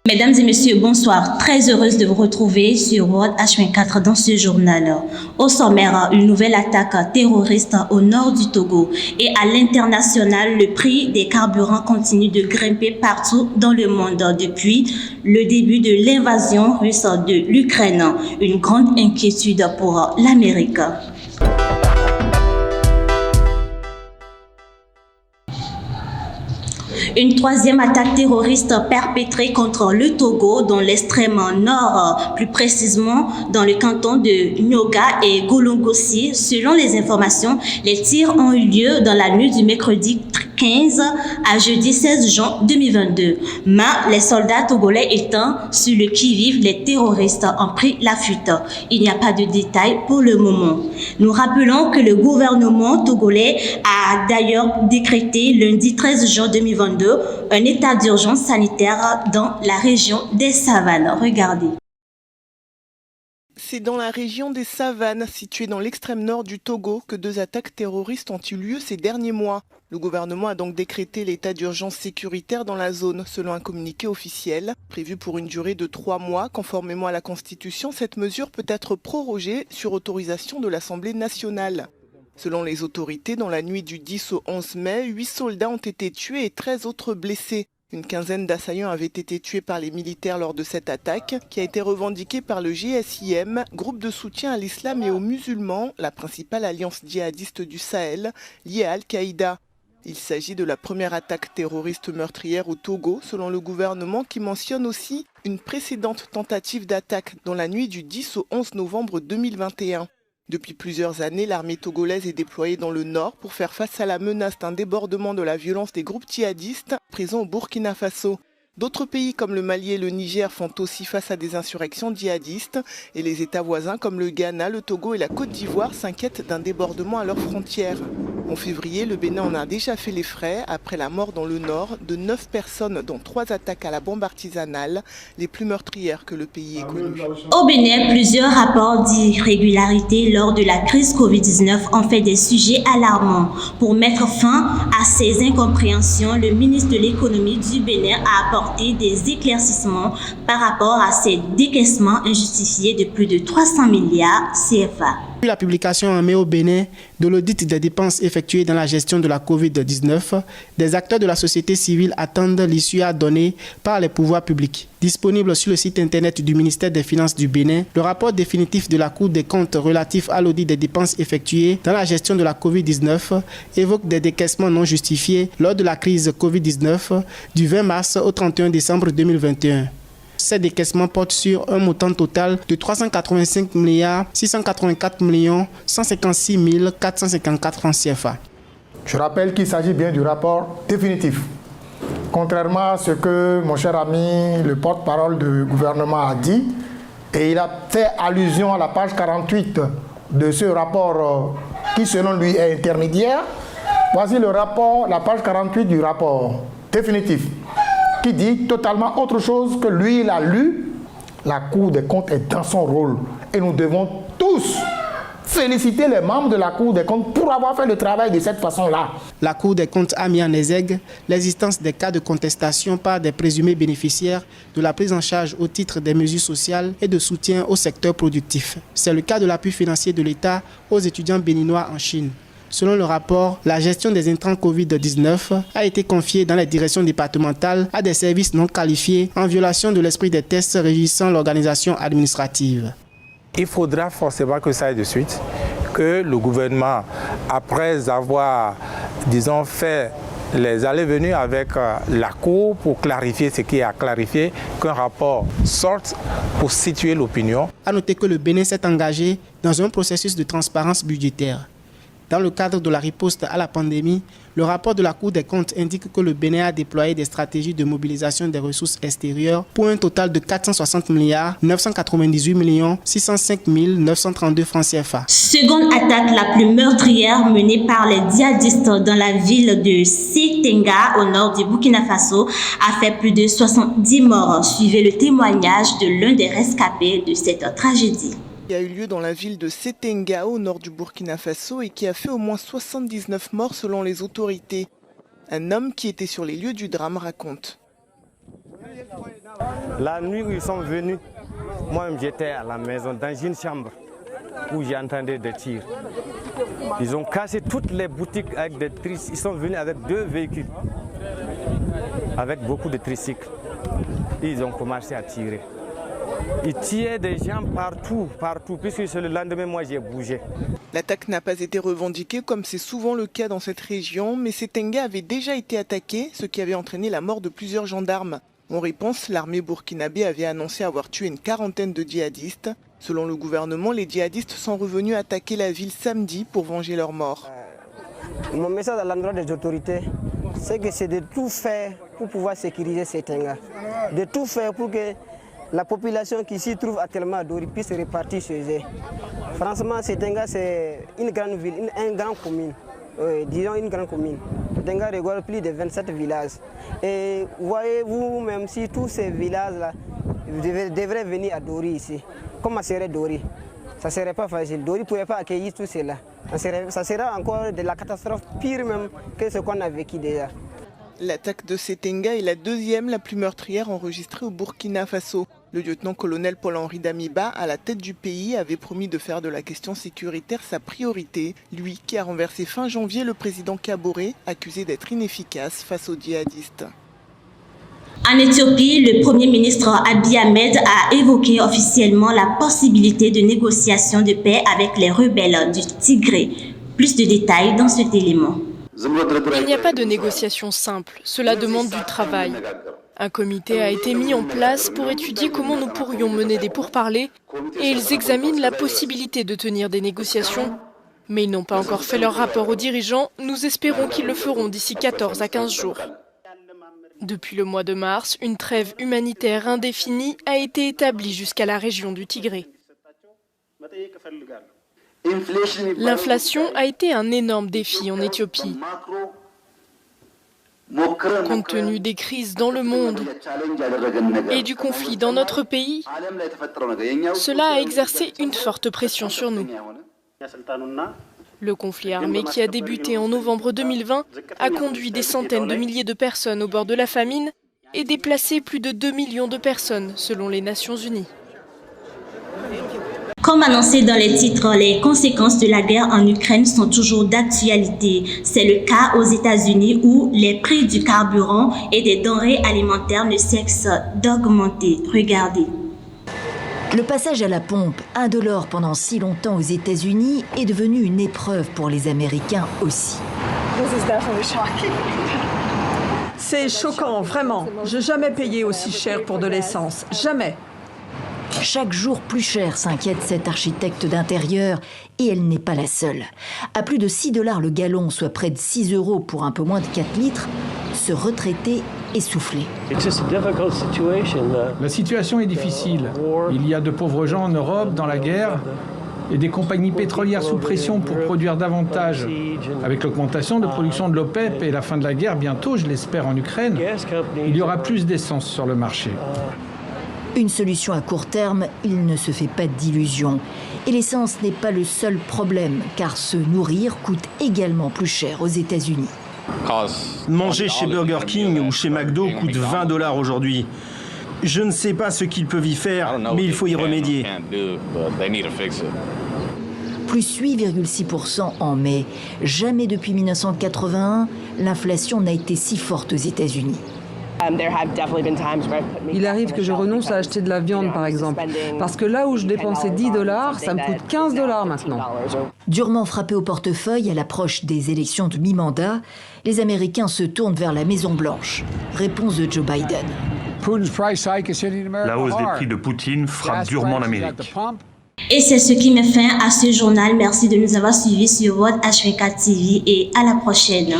Mesdames et messieurs, bonsoir. Très heureuse de vous retrouver sur World H24 dans ce journal. Au sommaire, une nouvelle attaque terroriste au nord du Togo. Et à l'international, le prix des carburants continue de grimper partout dans le monde depuis le début de l'invasion russe de l'Ukraine. Une grande inquiétude pour l'Amérique. Une troisième attaque terroriste perpétrée contre le Togo dans l'extrême nord, plus précisément dans le canton de Nyoga et Golongossi. Selon les informations, les tirs ont eu lieu dans la nuit du mercredi 15 à jeudi 16 juin 2022. Mais les soldats togolais étant sur le qui-vive, les terroristes ont pris la fuite. Il n'y a pas de détails pour le moment. Nous rappelons que le gouvernement togolais a d'ailleurs décrété lundi 13 juin 2022 un état d'urgence sanitaire dans la région des Savanes. Regardez. C'est dans la région des Savanes, située dans l'extrême nord du Togo, que 2 attaques terroristes ont eu lieu ces derniers mois. Le gouvernement a donc décrété l'état d'urgence sécuritaire dans la zone, selon un communiqué officiel. Prévu pour une durée de 3 mois, conformément à la Constitution, cette mesure peut être prorogée sur autorisation de l'Assemblée nationale. Selon les autorités, dans la nuit du 10 au 11 mai, 8 soldats ont été tués et 13 autres blessés. Une quinzaine d'assaillants avaient été tués par les militaires lors de cette attaque, qui a été revendiquée par le GSIM, groupe de soutien à l'islam et aux musulmans, la principale alliance djihadiste du Sahel, liée à Al-Qaïda. Il s'agit de la première attaque terroriste meurtrière au Togo, selon le gouvernement, qui mentionne aussi une précédente tentative d'attaque dans la nuit du 10 au 11 novembre 2021. Depuis plusieurs années, l'armée togolaise est déployée dans le nord pour faire face à la menace d'un débordement de la violence des groupes djihadistes présents au Burkina Faso. D'autres pays comme le Mali et le Niger font aussi face à des insurrections djihadistes et les États voisins comme le Ghana, le Togo et la Côte d'Ivoire s'inquiètent d'un débordement à leurs frontières. En février, le Bénin en a déjà fait les frais après la mort dans le nord de 9 personnes dont 3 attaques à la bombe artisanale, les plus meurtrières que le pays ait connues. Au Bénin, plusieurs rapports d'irrégularité lors de la crise Covid-19 ont fait des sujets alarmants. Pour mettre fin à ces incompréhensions, le ministre de l'économie du Bénin a apporté des éclaircissements par rapport à ces décaissements injustifiés de plus de 300 milliards CFA. Depuis la publication en mai au Bénin de l'audit des dépenses effectuées dans la gestion de la Covid-19, des acteurs de la société civile attendent l'issue à donner par les pouvoirs publics. Disponible sur le site internet du ministère des Finances du Bénin, le rapport définitif de la Cour des comptes relatif à l'audit des dépenses effectuées dans la gestion de la Covid-19 évoque des décaissements non justifiés lors de la crise Covid-19 du 20 mars au 31 décembre 2021. Ces décaissements portent sur un montant total de 385 684 156 454 francs CFA. Je rappelle qu'il s'agit bien du rapport définitif. Contrairement à ce que mon cher ami, le porte-parole du gouvernement a dit, et il a fait allusion à la page 48 de ce rapport qui selon lui est intermédiaire. Voici le rapport, la page 48 du rapport définitif, qui dit totalement autre chose que lui, il a lu. La Cour des comptes est dans son rôle. Et nous devons tous féliciter les membres de la Cour des comptes pour avoir fait le travail de cette façon-là. La Cour des comptes a mis en exergue l'existence des cas de contestation par des présumés bénéficiaires de la prise en charge au titre des mesures sociales et de soutien au secteur productif. C'est le cas de l'appui financier de l'État aux étudiants béninois en Chine. Selon le rapport, la gestion des intrants Covid-19 a été confiée dans les directions départementales à des services non qualifiés en violation de l'esprit des tests régissant l'organisation administrative. Il faudra forcément que ça aille de suite, que le gouvernement, après avoir, disons, fait les allées-venues avec la Cour pour clarifier ce qui est à clarifier, qu'un rapport sorte pour situer l'opinion. À noter que le Bénin s'est engagé dans un processus de transparence budgétaire. Dans le cadre de la riposte à la pandémie, le rapport de la Cour des comptes indique que le Bénin a déployé des stratégies de mobilisation des ressources extérieures pour un total de 460 998 605 932 francs CFA. Seconde attaque la plus meurtrière menée par les djihadistes dans la ville de Setenga au nord du Burkina Faso a fait plus de 70 morts. Suivez le témoignage de l'un des rescapés de cette tragédie. Qui a eu lieu dans la ville de Setenga au nord du Burkina Faso et qui a fait au moins 79 morts selon les autorités. Un homme qui était sur les lieux du drame raconte. La nuit où ils sont venus, moi-même j'étais à la maison, dans une chambre où j'entendais des tirs. Ils ont cassé toutes les boutiques avec des tricycles. Ils sont venus avec 2 véhicules, avec beaucoup de tricycles. Et ils ont commencé à tirer. Ils tuaient des gens partout, puisque c'est le lendemain, moi j'ai bougé. L'attaque n'a pas été revendiquée comme c'est souvent le cas dans cette région, mais Setenga avait déjà été attaqué, ce qui avait entraîné la mort de plusieurs gendarmes. En réponse, l'armée burkinabé avait annoncé avoir tué une quarantaine de djihadistes. Selon le gouvernement, les djihadistes sont revenus attaquer la ville samedi pour venger leur mort. Mon message à l'endroit des autorités, c'est que c'est de tout faire pour pouvoir sécuriser Setenga. De tout faire pour que la population qui s'y trouve actuellement à Dori puisse se répartir chez eux. Franchement, Setenga, c'est une grande ville, une grande commune. Disons une grande commune. Setenga regorge plus de 27 villages. Et voyez-vous, même si tous ces villages-là devraient venir à Dori ici, comment serait Dori? Ça ne serait pas facile. Dori ne pourrait pas accueillir tout cela. Ça sera encore de la catastrophe pire même que ce qu'on a vécu déjà. L'attaque de Setenga est la deuxième la plus meurtrière enregistrée au Burkina Faso. Le lieutenant-colonel Paul-Henri Damiba, à la tête du pays, avait promis de faire de la question sécuritaire sa priorité. Lui qui a renversé fin janvier le président Kaboré, accusé d'être inefficace face aux djihadistes. En Éthiopie, le Premier ministre Abiy Ahmed a évoqué officiellement la possibilité de négociation de paix avec les rebelles du Tigré. Plus de détails dans cet élément. Il n'y a pas de négociation simple, cela demande du travail. Un comité a été mis en place pour étudier comment nous pourrions mener des pourparlers et ils examinent la possibilité de tenir des négociations. Mais ils n'ont pas encore fait leur rapport aux dirigeants, nous espérons qu'ils le feront d'ici 14 à 15 jours. Depuis le mois de mars, une trêve humanitaire indéfinie a été établie jusqu'à la région du Tigré. L'inflation a été un énorme défi en Éthiopie. Compte tenu des crises dans le monde et du conflit dans notre pays, cela a exercé une forte pression sur nous. Le conflit armé qui a débuté en novembre 2020 a conduit des centaines de milliers de personnes au bord de la famine et déplacé plus de 2 millions de personnes selon les Nations Unies. Comme annoncé dans les titres, les conséquences de la guerre en Ukraine sont toujours d'actualité. C'est le cas aux États-Unis où les prix du carburant et des denrées alimentaires ne cessent d'augmenter. Regardez. Le passage à la pompe, $1 pendant si longtemps aux États-Unis, est devenu une épreuve pour les Américains aussi. C'est choquant, vraiment. Je n'ai jamais payé aussi cher pour de l'essence. Jamais. Chaque jour plus cher, s'inquiète cette architecte d'intérieur, et elle n'est pas la seule. À plus de $6 le gallon, soit près de 6 € pour un peu moins de 4 litres, ce retraité est soufflé. La situation est difficile. Il y a de pauvres gens en Europe, dans la guerre, et des compagnies pétrolières sous pression pour produire davantage. Avec l'augmentation de production de l'OPEP et la fin de la guerre bientôt, je l'espère, en Ukraine, il y aura plus d'essence sur le marché. Une solution à court terme, il ne se fait pas d'illusions. Et l'essence n'est pas le seul problème, car se nourrir coûte également plus cher aux États-Unis. Manger chez Burger King ou chez McDo coûte $20 aujourd'hui. Je ne sais pas ce qu'ils peuvent y faire, mais il faut y remédier. Plus 8,6% en mai. Jamais depuis 1981, l'inflation n'a été si forte aux États-Unis. Il arrive que je renonce à acheter de la viande, par exemple. Parce que là où je dépensais $10, ça me coûte $15 maintenant. Durement frappé au portefeuille à l'approche des élections de mi-mandat, les Américains se tournent vers la Maison-Blanche. Réponse de Joe Biden. La hausse des prix de Poutine frappe durement l'Amérique. Et c'est ce qui met fin à ce journal. Merci de nous avoir suivis sur votre H24 TV et à la prochaine.